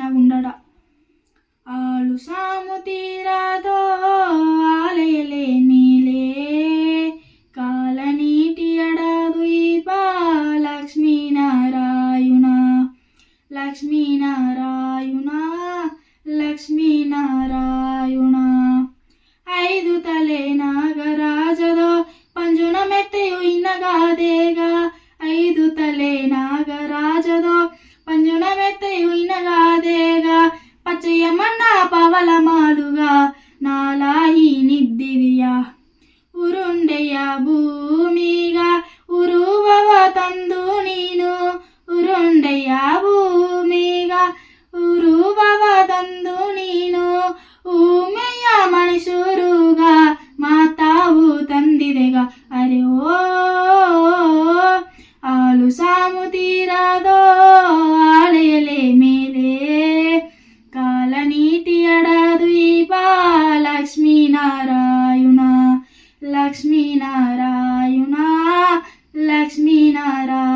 ಚಿನ್ನಗುಂಡಡ ಆಳು ಸಾಮು ತೀರಾದೋ ಆಲೆಯಲೆ ನೀಲೇ ಕಾಲ ನೀಟಿ ಅಡದುಯಿಪ ಲಕ್ಷ್ಮೀನಾರಾಯಣ ಲಕ್ಷ್ಮೀನಾರಾಯಣ ಲಕ್ಷ್ಮೀನಾರಾಯಣ ಐದು ತಲೆ ನಾಗರಾಜದೋ ಪಂಜುನ ಮೆತ್ತೆಯು ಇನಗಾದೇಗ ಐದು ತಲೆ ನಾಗರಾಜದೋ ಪಂಜುನ ಮೆತ್ತೆಯು ಇನಗಾದೇಗ ಪಚ್ಚೆಯ ಮಣ್ಣ ಪವಲ ಮಾದುಗ ನಾಲಾಯಿ ನಿದ್ದಿವಿಯ ಉರುಂಡೆಯ ಭೂಮಿಗ ಉರುವವ ತಂದು ನೀನು ಉರುಂಡೆಯ ಭೂಮಿಗ ಉರುವವ ತಂದು ನೀನು ಊಮೆಯ ಮನುಷ್ಯರುಗ ಮಾತಾವು ತಂದಿದೆಗ ಅರೆ ಓ ಆಲು ಸಾಮು ತೀರಾದೋ ಆಳೆಯಲೆ ಮೇಲೆ ಕಾಲ ನೀಟಿ ಅಡದುಯಿಪ ಲಕ್ಷ್ಮೀನಾರಾಯಣ ಲಕ್ಷ್ಮೀನಾರಾಯಣ ಲಕ್ಷ್ಮೀನಾರಾಯಣ